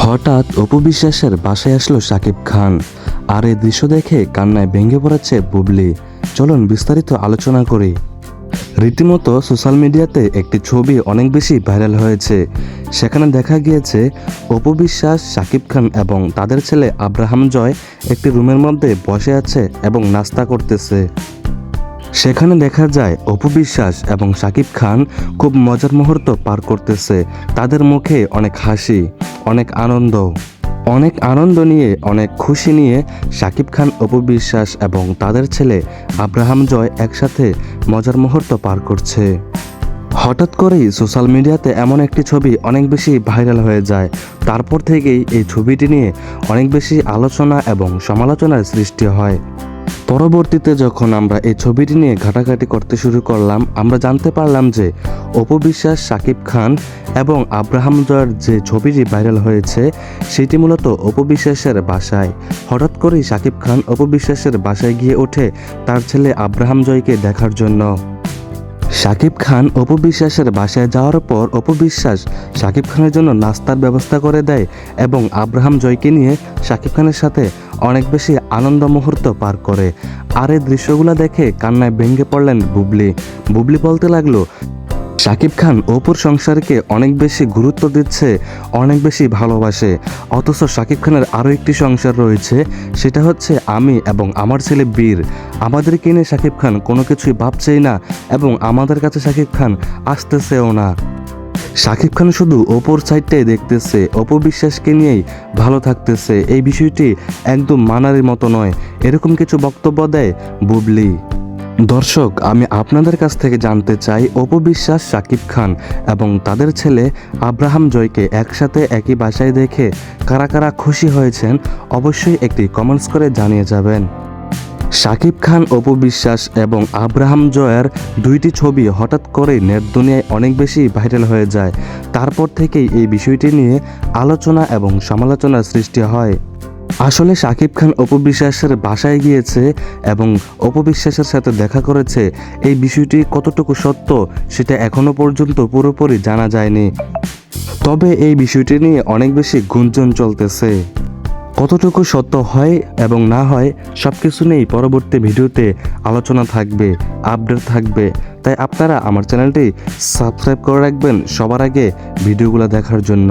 হঠাৎ অপু বিশ্বাসের বাসায় আসলো শাকিব খান, আর এই দৃশ্য দেখে কান্নায় ভেঙে পড়েছে বুবলি। চলুন বিস্তারিত আলোচনা করি। রীতিমতো সোশ্যাল মিডিয়াতে একটি ছবি অনেক বেশি ভাইরাল হয়েছে। সেখানে দেখা গিয়েছে অপু বিশ্বাস, শাকিব খান এবং তাদের ছেলে আব্রাহাম জয় একটি রুমের মধ্যে বসে আছে এবং নাস্তা করতেছে। সেখানে দেখা যায় অপু বিশ্বাস এবং শাকিব খান খুব মজার মুহূর্ত পার করতেছে। তাদের মুখে অনেক হাসি, অনেক আনন্দ নিয়ে, অনেক খুশি নিয়ে শাকিব খান, অপু বিশ্বাস এবং তাদের ছেলে আব্রাহাম জয় একসাথে মজার মুহূর্ত পার করছে। হঠাৎ করেই সোশ্যাল মিডিয়াতে এমন একটি ছবি অনেক বেশি ভাইরাল হয়ে যায়। তারপর থেকেই এই ছবিটি নিয়ে অনেক বেশি আলোচনা এবং সমালোচনার সৃষ্টি হয়। পরবর্তীতে যখন আমরা এই ছবিটি নিয়ে ঘাটাঘাটি করতে শুরু করলাম, আমরা জানতে পারলাম যে অপু বিশ্বাস, শাকিব খান এবং আব্রাহাম জয়ের যে ছবিটি ভাইরাল হয়েছে সেটি মূলত অপু বিশ্বাসের বাসায়। হঠাৎ করেই শাকিব খান অপু বিশ্বাসের বাসায় গিয়ে ওঠে তার ছেলে আব্রাহাম জয়কে দেখার জন্য। শাকিব খান অপু বিশ্বাসের বাসায় যাওয়ার পর অপু বিশ্বাস শাকিব খানের জন্য নাস্তার ব্যবস্থা করে দেয় এবং আব্রাহাম জয়কে নিয়ে শাকিব খানের সাথে অনেক বেশি আনন্দ মুহূর্ত পার করে। আর এই দৃশ্যগুলো দেখে কান্নায় ভেঙে পড়লেন বুবলি বলতে লাগলো, শাকিব খান অপুর সংসারকে অনেক বেশি গুরুত্ব দিচ্ছে, অনেক বেশি ভালোবাসে, অথচ শাকিব খানের আরও একটি সংসার রয়েছে, সেটা হচ্ছে আমি এবং আমার ছেলে বীর। আমাদেরকে নিয়ে শাকিব খান কোনো কিছুই ভাবছেই না এবং আমাদের কাছে শাকিব খান আসতেছেও না। শাকিব খান শুধু অপুর সাইডটাই দেখতেছে, অপু বিশ্বাসকে নিয়েই ভালো থাকতেছে। এই বিষয়টি একদম মানার মতো নয়, এরকম কিছু বক্তব্য দেয় বুবলি। দর্শক, আমি আপনাদের কাছ থেকে জানতে চাই, অপু বিশ্বাস, শাকিব খান এবং তাদের ছেলে আব্রাহাম জয়কে একসাথে একই বাসায় দেখে কারা কারা খুশি হয়েছেন অবশ্যই একটি কমেন্টস করে জানিয়ে যাবেন। শাকিব খান, অপু বিশ্বাস এবং আব্রাহাম জয়ের দুইটি ছবি হঠাৎ করে নেট দুনিয়ায় অনেক বেশি ভাইরাল হয়ে যায়। তারপর থেকেই এই বিষয়টি নিয়ে আলোচনা এবং সমালোচনার সৃষ্টি হয়। আসলে শাকিব খান অপু বিশ্বাসের বাসায় গিয়েছে এবং অপু বিশ্বাসের সাথে দেখা করেছে, এই বিষয়টি কতটুকু সত্য সেটা এখনো পর্যন্ত পুরোপুরি জানা যায়নি। তবে এই বিষয়টি নিয়ে অনেক বেশি গুঞ্জন চলতেছে। কতটুকু সত্য হয় এবং না হয় সব কিছু নিয়েই পরবর্তী ভিডিওতে আলোচনা থাকবে, আপডেট থাকবে। তাই আপনারা আমার চ্যানেলটি সাবস্ক্রাইব করে রাখবেন সবার আগে ভিডিওগুলো দেখার জন্য।